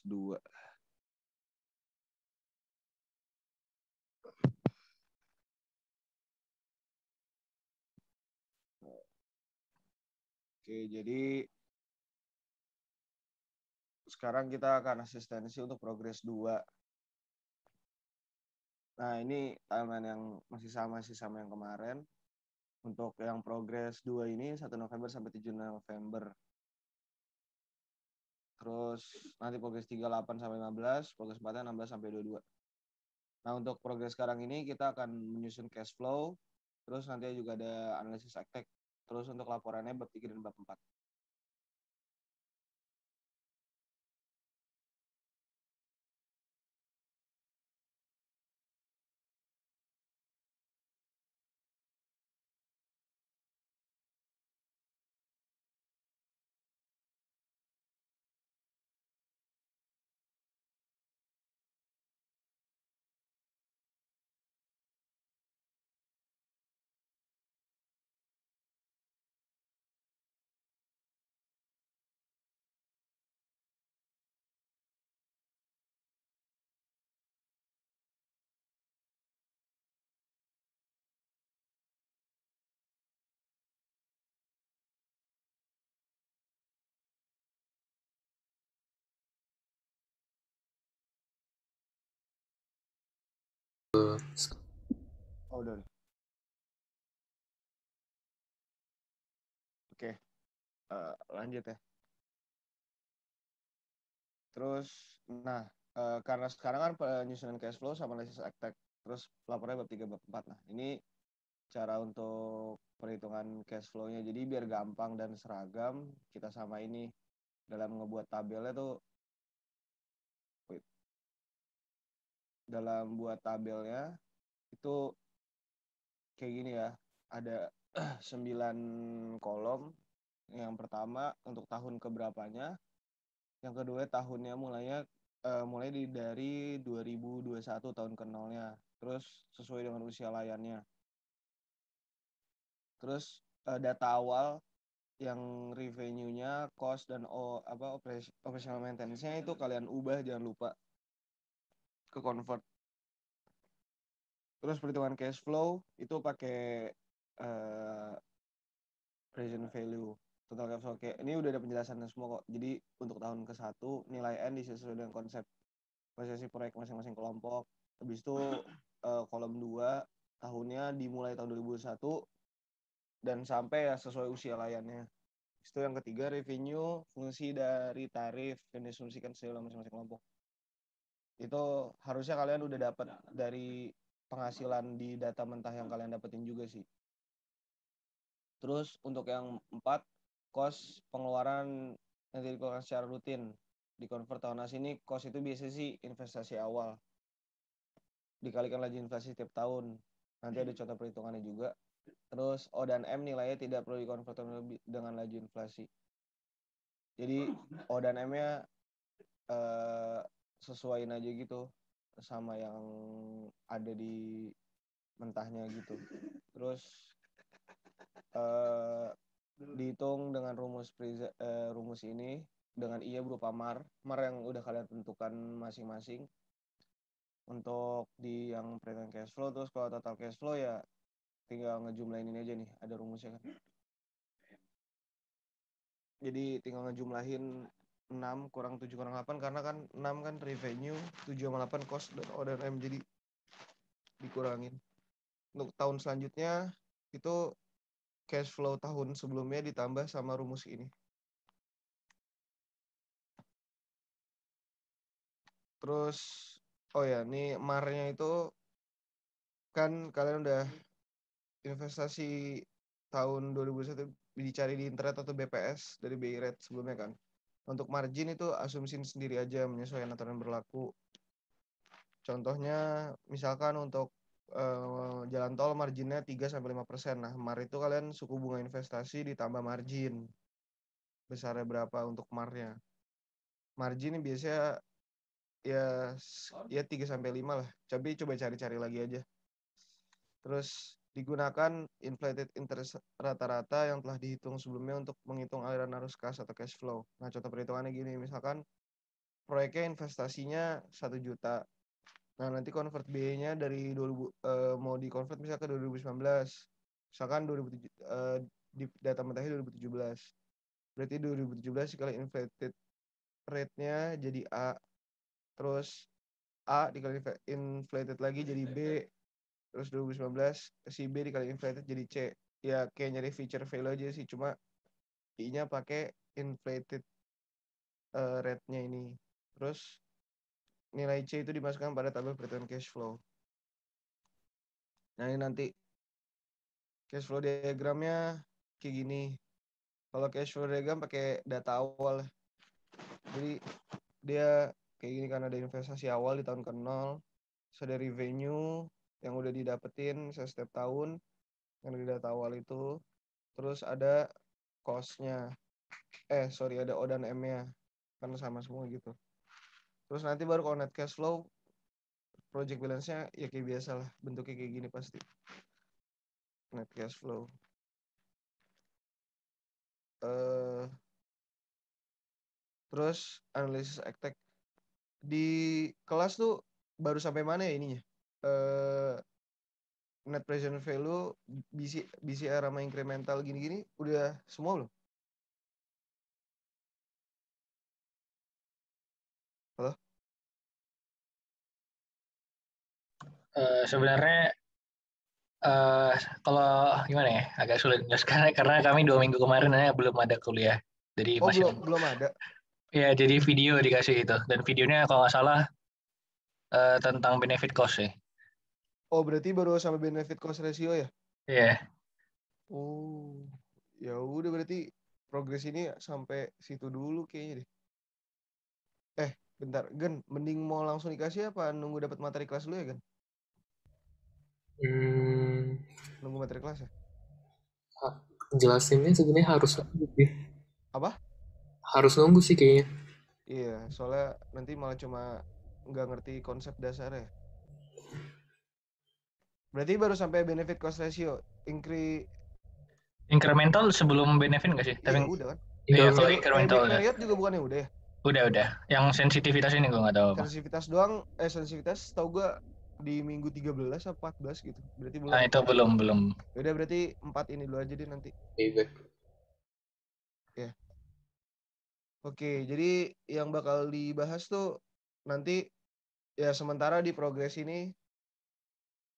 2. Oke, jadi sekarang kita akan asistensi untuk progres 2. Nah, ini timeline yang masih sama yang kemarin. Untuk yang progres 2 ini 1 November sampai 7 November. Terus nanti progres 3 8 sampai 15, progres 4 16 sampai 22. Nah, untuk progres sekarang ini kita akan menyusun cash flow, terus nanti juga ada analisis aktek, terus untuk laporannya bab 3 dan bab 4. Oh, udah. Oke, lanjut ya. Terus, nah, karena sekarang kan penyusunan cash flow sama analisis aktek, terus laporannya bab 3 bab 4. Nah, ini cara untuk perhitungan cash flow-nya. Jadi biar gampang dan seragam, kita sama ini dalam ngebuat tabelnya tuh, dalam buat tabelnya itu kayak gini ya, ada 9 kolom. Yang pertama untuk tahun keberapanya, yang kedua tahunnya mulai dari 2021 tahun ke nolnya, terus sesuai dengan usia layannya. Terus data awal yang revenue-nya, cost dan operational maintenance-nya itu kalian ubah, jangan lupa ke convert. Terus perhitungan cash flow itu pakai present value. Total cash flow. Oke, ini udah ada penjelasannya semua kok. Jadi untuk tahun ke-1 nilai N disesuaikan dengan konsep prosesi proyek masing-masing kelompok. Habis itu kolom 2 tahunnya dimulai tahun 2001 dan sampai ya sesuai usia layannya. Itu yang ketiga, revenue, fungsi dari tarif yang diasumsikan sesuai masing-masing kelompok. Itu harusnya kalian udah dapat dari penghasilan di data mentah yang kalian dapetin juga sih. Terus untuk yang 4, cost pengeluaran yang dikeluarkan secara rutin. Di convert tahun ini, cost itu biasanya sih investasi awal. Dikalikan laju inflasi setiap tahun. Nanti ada contoh perhitungannya juga. Terus O dan M nilainya tidak perlu dikonvert dengan laju inflasi. Jadi O dan M-nya sesuaiin aja gitu sama yang ada di mentahnya gitu. Terus dihitung dengan rumus ini dengan IA berupa MAR yang udah kalian tentukan masing-masing untuk di yang perhitungan cash flow. Terus kalau total cash flow ya tinggal ngejumlahin ini aja nih, ada rumusnya kan. Jadi tinggal ngejumlahin 6 kurang 7 kurang 8, karena kan 6 kan revenue, 7 sama 8 cost dan O dan M, jadi dikurangin. Untuk tahun selanjutnya itu cash flow tahun sebelumnya ditambah sama rumus ini. Terus oh ya, ini MAR-nya itu kan kalian udah investasi tahun 2021 dicari di internet atau BPS dari BI Rate sebelumnya kan. Untuk margin itu asumsiin sendiri aja menyesuaikan aturan berlaku. Contohnya misalkan untuk jalan tol marginnya 3-5%. Nah, MAR itu kalian suku bunga investasi ditambah margin. Besarnya berapa untuk MAR-nya. Margin biasanya ya 3-5 lah. Coba cari-cari lagi aja. Terus digunakan inflated interest rata-rata yang telah dihitung sebelumnya untuk menghitung aliran arus kas atau cash flow. Nah, contoh perhitungannya gini, misalkan proyeknya investasinya 1 juta. Nah, nanti convert biayanya dari 2000 mau di convert misalnya ke 2019. Misalkan 2007 di data mentahnya 2017. Berarti 2017 dikali inflated rate-nya jadi A. Terus A dikali inflated lagi jadi B. Terus 2019 si B dikali inflated jadi C. Ya kayak nyari feature value aja sih, cuma I-nya pakai inflated rate-nya ini. Terus nilai C itu dimasukkan pada tabel perhitungan cash flow. Nah, ini nanti cash flow diagramnya kayak gini. Kalau cash flow diagram pakai data awal. Jadi dia kayak gini karena ada investasi awal di tahun ke-0. Terus ada revenue yang udah didapetin setiap tahun yang di data awal itu. Terus ada cost-nya. Ada O dan M-nya. Kan sama semua gitu. Terus nanti baru kalau net cash flow, project balance-nya ya kayak biasa lah. Bentuknya kayak gini pasti. Net cash flow. Terus analisis ektek. Di kelas tuh baru sampai mana ya ininya? Net present value, BCR sama incremental gini-gini udah semua belum? Halo? Sebenarnya kalau gimana ya, agak sulit jelaskan karena kami 2 minggu kemarin belum ada kuliah, jadi Oh, masih belum ada. ya jadi video dikasih itu, dan videonya kalau nggak salah tentang benefit cost ya. Oh, berarti baru sampai benefit cost ratio ya? Iya. Oh, ya udah berarti progres ini sampai situ dulu kayaknya deh. Bentar, Gen, mending mau langsung dikasih apa nunggu dapat materi kelas dulu ya, Gen? Hmm, Nunggu materi kelas ya? jelasinnya sebenarnya harus nunggu sih. Apa? Harus nunggu sih kayaknya. Iya, soalnya nanti malah cuma nggak ngerti konsep dasar ya. Berarti baru sampai benefit cost ratio. Incremental sebelum benefit nggak sih? Iya Tapi udah kan. iya, kalau Incremental. incremental Payback ya. period juga bukannya udah ya? Udah. Yang sensitivitas ini gue nggak tahu apa. Sensitivitas doang, sensitivitas tahu gue di minggu 13 atau 14 gitu. Berarti belum Nah ya? itu belum. Udah berarti 4 ini dulu aja deh nanti. Payback. Ya. Oke, jadi yang bakal dibahas tuh nanti ya sementara di progres ini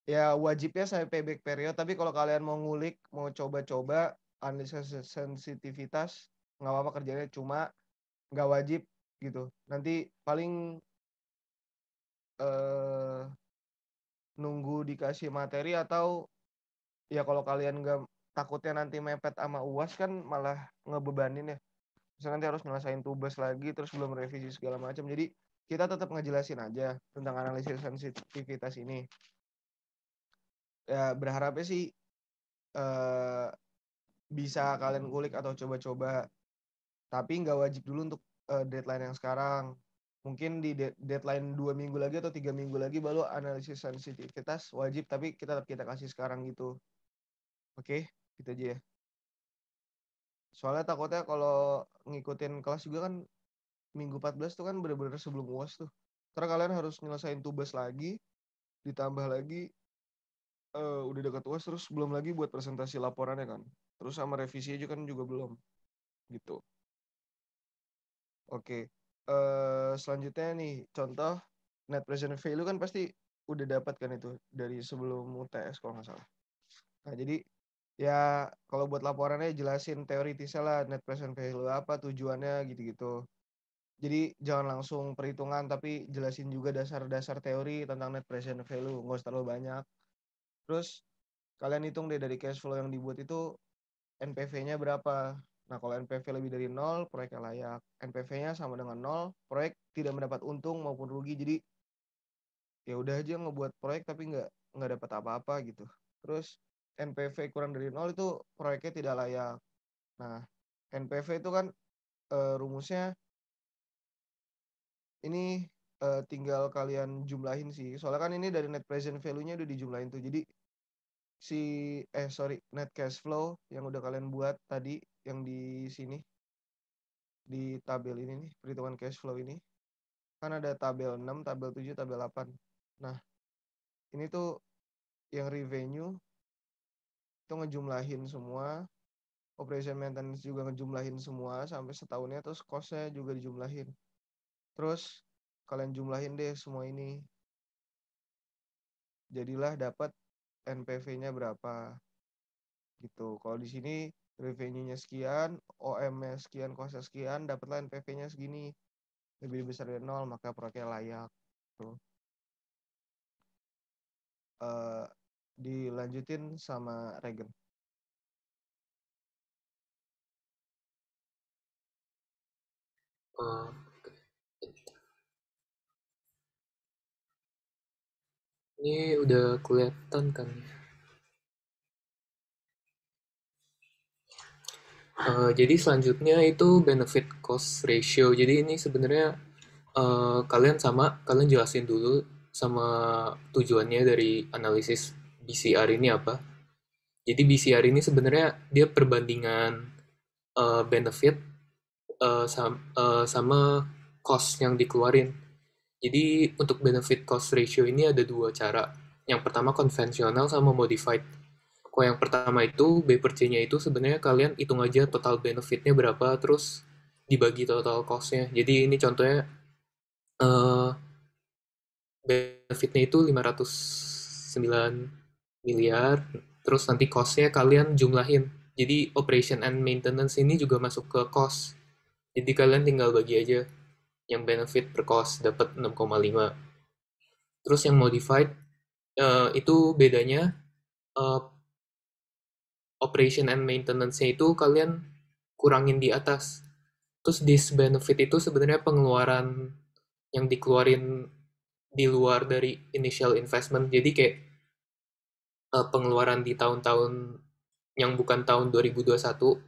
ya wajibnya sampai payback period, tapi kalau kalian mau ngulik, mau coba-coba analisis sensitivitas, nggak apa-apa kerjanya, cuma nggak wajib gitu. Nanti paling eh, nunggu dikasih materi atau ya kalau kalian nggak takutnya nanti mepet sama UAS kan malah ngebebanin ya. Misalnya nanti harus nyelesain tugas lagi terus belum revisi segala macam. Jadi kita tetap ngejelasin aja tentang analisis sensitivitas ini. Ya berharapnya sih eh, bisa kalian kulik atau coba-coba. Tapi nggak wajib dulu untuk deadline yang sekarang. Mungkin di deadline 2 minggu lagi atau 3 minggu lagi baru analisis sensitivitas wajib, tapi kita kasih sekarang gitu. Oke, gitu aja ya. Soalnya takutnya kalau ngikutin kelas juga kan minggu 14 tuh kan bener-bener sebelum UAS tuh. Karena kalian harus nyelesain tugas lagi, ditambah lagi udah dekat UAS terus belum lagi buat presentasi laporannya kan. Terus sama revisi aja kan juga belum gitu. Oke. Selanjutnya nih contoh net present value kan pasti udah dapat kan itu dari sebelum UTS kalau nggak salah. Nah, jadi ya kalau buat laporannya jelasin teoritisnya lah net present value apa tujuannya gitu-gitu. Jadi jangan langsung perhitungan tapi jelasin juga dasar-dasar teori tentang net present value, nggak usah terlalu banyak. Terus kalian hitung deh dari cash flow yang dibuat itu NPV-nya berapa. Nah, kalau NPV lebih dari 0, proyeknya layak. NPV-nya sama dengan 0, proyek tidak mendapat untung maupun rugi. Jadi ya udah aja ngebuat proyek tapi nggak dapat apa-apa gitu. Terus NPV kurang dari 0 itu proyeknya tidak layak. Nah, NPV itu kan rumusnya ini tinggal kalian jumlahin sih. Soalnya kan ini dari net present value-nya udah dijumlahin tuh. Jadi net cash flow yang udah kalian buat tadi yang di sini di tabel ini nih, perhitungan cash flow ini. kan ada tabel 6, tabel 7, tabel 8. Nah, ini tuh yang revenue itu ngejumlahin semua, operation maintenance juga ngejumlahin semua sampai setahunnya, terus cost-nya juga dijumlahin. Terus kalian jumlahin deh semua ini. Jadilah dapat NPV-nya berapa. Gitu. Kalau di sini revenue-nya sekian, OM-nya sekian, cost-nya sekian, dapatlah NPV-nya segini. Lebih besar dari 0, maka proyeknya layak. Tuh. Dilanjutin sama Regen. Ini udah kelihatan kan? Jadi selanjutnya itu benefit cost ratio. Jadi ini sebenarnya kalian jelasin dulu sama tujuannya dari analisis BCR ini apa. Jadi BCR ini sebenarnya dia perbandingan benefit sama cost yang dikeluarin. Jadi untuk benefit cost ratio ini ada dua cara. Yang pertama konvensional sama modified. Kalau yang pertama itu B per C-nya itu sebenarnya kalian hitung aja total benefitnya berapa, terus dibagi total cost-nya. Jadi ini contohnya benefitnya itu 509 miliar, terus nanti cost-nya kalian jumlahin. Jadi operation and maintenance ini juga masuk ke cost. Jadi kalian tinggal bagi aja yang benefit per cost dapat 6,5. Terus yang modified itu bedanya operation and maintenance-nya itu kalian kurangin di atas. Terus this benefit itu sebenarnya pengeluaran yang dikeluarin di luar dari initial investment. Jadi kayak pengeluaran di tahun-tahun yang bukan tahun 2021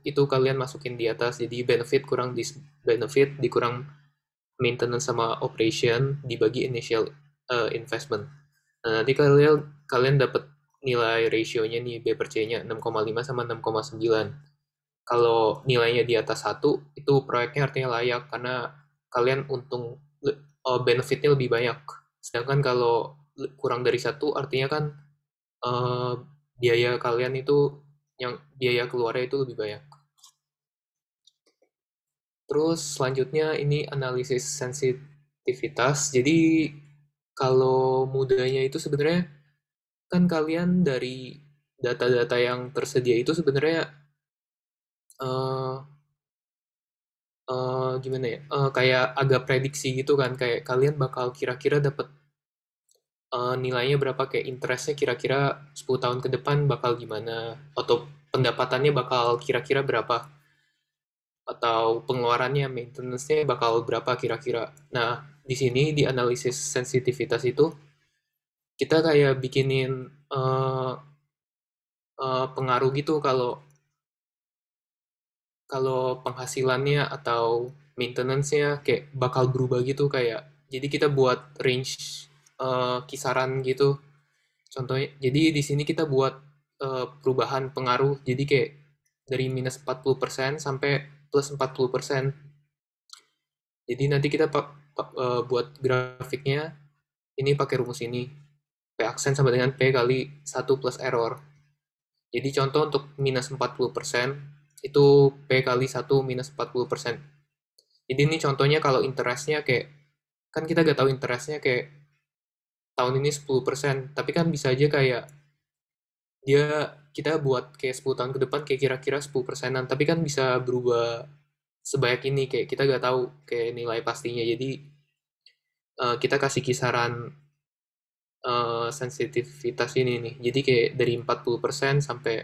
itu kalian masukin di atas. Jadi benefit kurang this benefit dikurang maintenance sama operation dibagi initial investment. Nah, nanti kalian dapat nilai rasionya nih B per C-nya 6,5 sama 6,9. Kalau nilainya di atas 1, itu proyeknya artinya layak karena kalian untung benefitnya lebih banyak. Sedangkan kalau kurang dari 1 artinya kan biaya kalian itu yang biaya keluarnya itu lebih banyak. Terus selanjutnya ini analisis sensitivitas. Jadi kalau mudahnya itu sebenarnya kan kalian dari data-data yang tersedia itu sebenarnya gimana ya? Kayak agak prediksi gitu kan, kayak kalian bakal kira-kira dapat nilainya berapa, kayak interestnya kira-kira 10 tahun ke depan bakal gimana, atau pendapatannya bakal kira-kira berapa, atau pengeluarannya, maintenance-nya bakal berapa kira-kira. Nah, di sini di analisis sensitivitas itu kita kayak bikinin pengaruh gitu kalau penghasilannya atau maintenance-nya kayak bakal berubah gitu, kayak jadi kita buat range kisaran gitu. Contohnya, jadi di sini kita buat perubahan pengaruh, jadi kayak dari minus 40% sampai plus 40%. Jadi nanti kita buat grafiknya ini pakai rumus ini. P aksen sama dengan P kali 1 plus error. Jadi contoh untuk minus 40%, itu P kali 1 minus 40%. Jadi ini contohnya kalau interestnya kayak, kan kita gak tahu interestnya kayak tahun ini 10%, tapi kan bisa aja kayak kita buat kayak 10 tahun ke depan kayak kira-kira 10%-an, tapi kan bisa berubah sebanyak ini, kayak kita gak tahu kayak nilai pastinya. Jadi kita kasih kisaran sensitivitas ini nih. Jadi kayak dari 40% sampai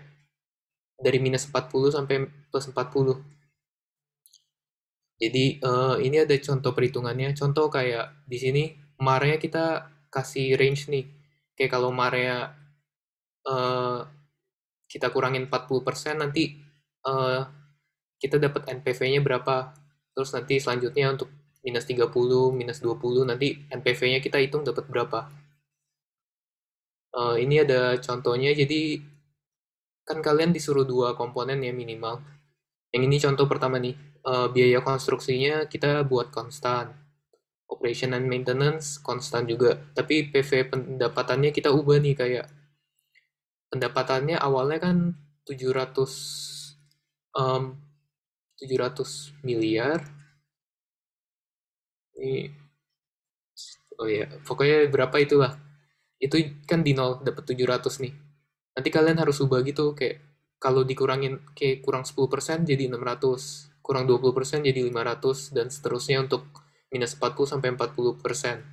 dari minus 40 sampai plus 40. Jadi ini ada contoh perhitungannya. Contoh kayak di sini MAR-nya kita kasih range nih. Kayak kalau MAR-nya kita kurangin 40%, nanti kita dapat NPV-nya berapa. Terus nanti selanjutnya untuk minus 30, minus 20, nanti NPV-nya kita hitung dapat berapa. Ini ada contohnya, jadi kan kalian disuruh 2 komponen ya minimal. Yang ini contoh pertama nih, biaya konstruksinya kita buat konstan. Operation and maintenance konstan juga. Tapi PV pendapatannya kita ubah nih, kayak pendapatannya awalnya kan 700 em, 700 miliar. Ini, oh ya, pokoknya berapa itulah. Itu kan di nol dapat 700 nih. Nanti kalian harus ubah gitu, kayak kalau dikurangin kayak kurang 10% jadi 600, kurang 20% jadi 500, dan seterusnya untuk minus 40 sampai 40%.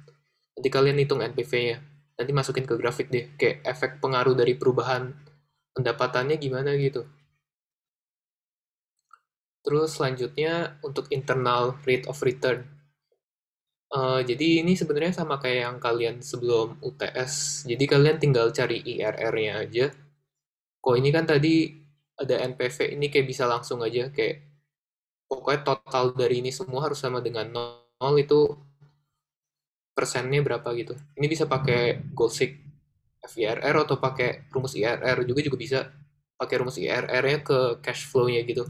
Nanti kalian hitung NPV-nya. Nanti masukin ke grafik deh, kayak efek pengaruh dari perubahan pendapatannya gimana gitu. Terus selanjutnya untuk internal rate of return. Jadi ini sebenarnya sama kayak yang kalian sebelum UTS. Jadi kalian tinggal cari IRR-nya aja. Kok ini kan tadi ada NPV, ini kayak bisa langsung aja kayak pokoknya total dari ini semua harus sama dengan nol, itu persennya berapa gitu. Ini bisa pakai Goldseek FIRR atau pakai rumus IRR juga bisa. Pakai rumus IRR-nya ke cash flow-nya gitu.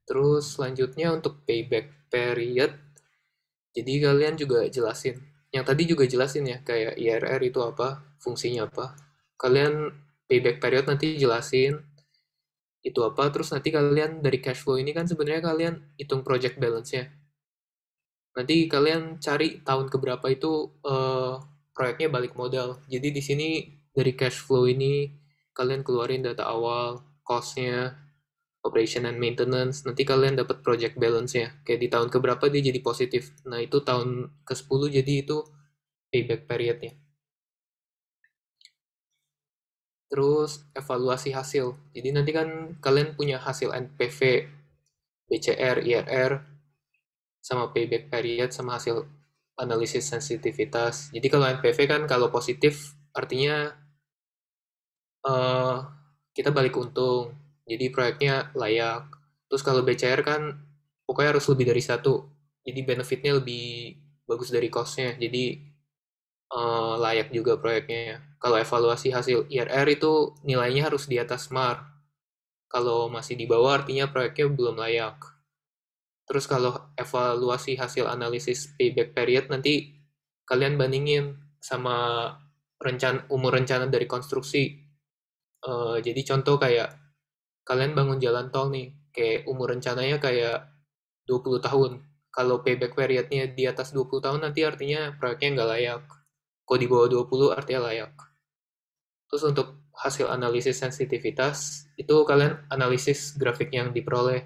Terus selanjutnya untuk payback period, jadi kalian juga jelasin. Yang tadi juga jelasin ya, kayak IRR itu apa, fungsinya apa. Kalian payback period nanti jelasin itu apa, terus nanti kalian dari cash flow ini kan sebenarnya kalian hitung project balance-nya. Nanti kalian cari tahun keberapa itu proyeknya balik modal. Jadi di sini dari cash flow ini kalian keluarin data awal, cost-nya, operation and maintenance, nanti kalian dapat project balance-nya. Kayak di tahun keberapa dia jadi positif. Nah, itu tahun ke-10 jadi itu payback period-nya. Terus evaluasi hasil. Jadi nanti kan kalian punya hasil NPV, BCR, IRR, sama payback period, sama hasil analisis sensitivitas. Jadi kalau NPV kan kalau positif artinya kita balik untung. Jadi proyeknya layak. Terus kalau BCR kan pokoknya harus lebih dari satu. Jadi benefitnya lebih bagus dari cost-nya. Jadi layak juga proyeknya. Kalau evaluasi hasil IRR itu nilainya harus di atas MAR. Kalau masih di bawah artinya proyeknya belum layak. Terus kalau evaluasi hasil analisis payback period nanti kalian bandingin sama umur rencana dari konstruksi. Jadi contoh kayak kalian bangun jalan tol nih, kayak umur rencananya kayak 20 tahun. Kalau payback periodnya di atas 20 tahun nanti artinya proyeknya nggak layak. Kalau di bawah 20 artinya layak. Terus untuk hasil analisis sensitivitas, itu kalian analisis grafik yang diperoleh.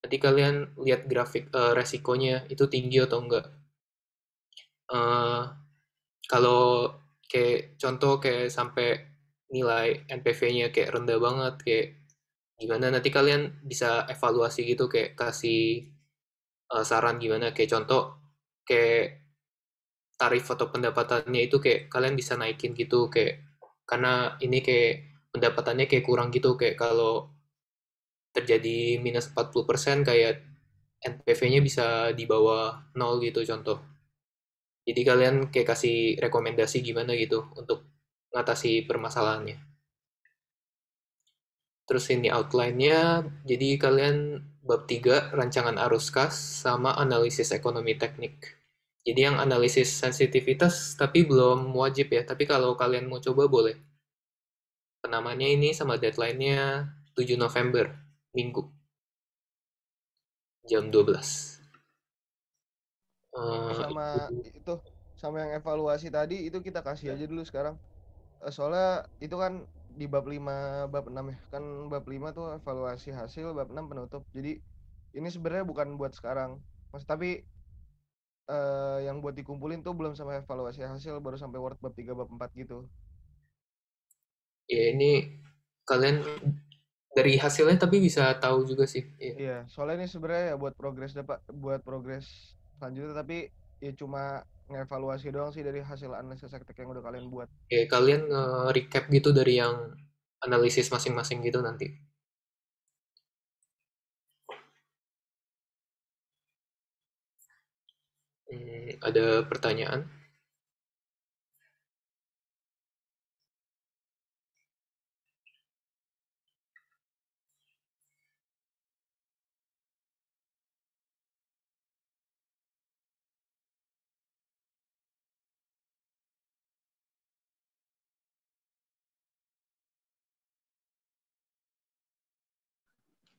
Nanti kalian lihat grafik resikonya itu tinggi atau enggak. Kalau kayak contoh kayak sampai nilai NPV-nya kayak rendah banget, kayak gimana nanti kalian bisa evaluasi gitu, kayak kasih saran gimana, kayak contoh kayak tarif atau pendapatannya itu kayak kalian bisa naikin gitu, kayak karena ini kayak pendapatannya kayak kurang gitu, kayak kalau terjadi minus 40% kayak NPV-nya bisa di bawah 0 gitu contoh. Jadi kalian kayak kasih rekomendasi gimana gitu untuk mengatasi permasalahannya. Terus ini outline-nya, jadi kalian bab 3 rancangan arus kas sama analisis ekonomi teknik. Jadi yang analisis sensitivitas tapi belum wajib ya, tapi kalau kalian mau coba boleh. Penamanya ini sama deadline-nya 7 November, Minggu, jam 12. Sama itu, sama yang evaluasi tadi itu kita kasih aja dulu sekarang. Soalnya itu kan di bab 5 bab 6 ya. Kan bab 5 tuh evaluasi hasil, bab 6 penutup. Jadi ini sebenarnya bukan buat sekarang. Tapi yang buat dikumpulin tuh belum sampai evaluasi hasil, baru sampai Word bab 3 bab 4 gitu. Ya ini kalian dari hasilnya tapi bisa tahu juga sih. Iya, soalnya ini sebenarnya ya buat progres selanjutnya, tapi ya cuma ngevaluasi doang sih dari hasil analisis teknik yang udah kalian buat. Ya kalian recap gitu dari yang analisis masing-masing gitu nanti. Ada pertanyaan?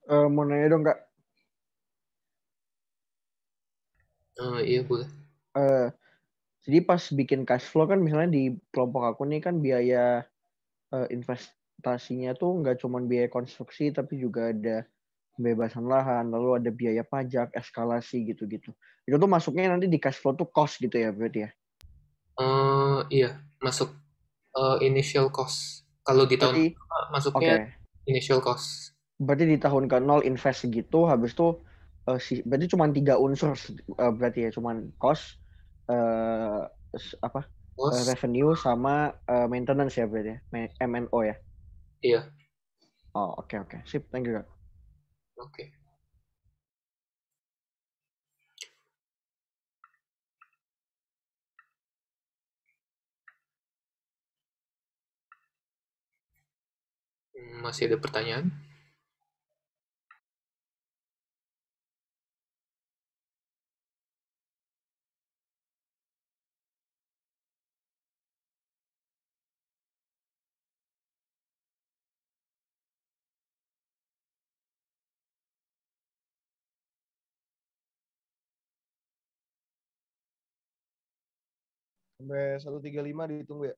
Mau nanya dong Kak. Iya boleh. Jadi pas bikin cash flow kan misalnya di kelompok aku nih kan biaya investasinya tuh nggak cuma biaya konstruksi tapi juga ada pembebasan lahan, lalu ada biaya pajak, eskalasi gitu-gitu. Itu tuh masuknya nanti di cash flow tuh cost gitu ya berarti ya? Iya, masuk initial cost. Kalau di tahun Berarti, pertama masuknya oke. initial cost. Berarti di tahun ke-0 invest segitu, habis itu berarti cuma 3 unsur berarti ya, cuma cost, Cost, revenue sama maintenance ya berarti ya, M&O ya. iya, Oh oke oke, sip, thank you Kak. oke. Masih ada pertanyaan? Sampai 135 ditunggu ya.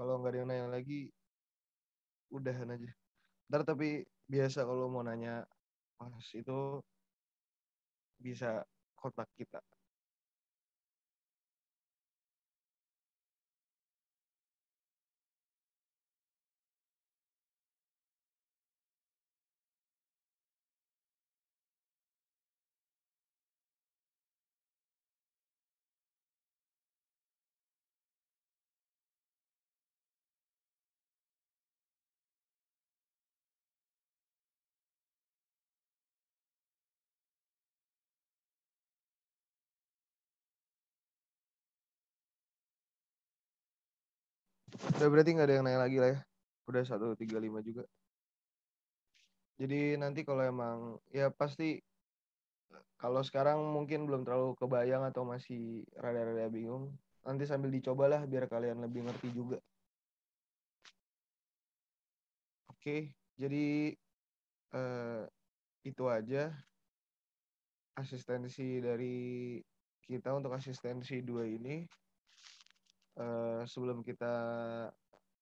Kalau nggak ada yang nanya lagi, udahan aja. Ntar tapi biasa kalau mau nanya pas itu bisa kontak kita. Udah berarti nggak ada yang nanya lagi lah ya. Udah 135 juga. Jadi nanti kalau emang ya pasti kalau sekarang mungkin belum terlalu kebayang atau masih rada-rada bingung, nanti sambil dicobalah biar kalian lebih ngerti juga. Oke, jadi itu aja asistensi dari kita untuk asistensi 2 ini. Sebelum kita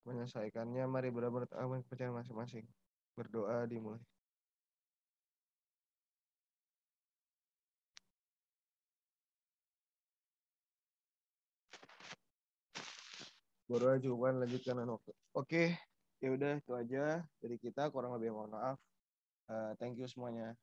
menyelesaikannya, mari benar-benar aman kepercayaan masing-masing. Berdoa dimulai. Baru aja cuman lanjutkan waktu. Oke, ya udah itu aja dari kita, kurang lebih mohon maaf. Thank you semuanya.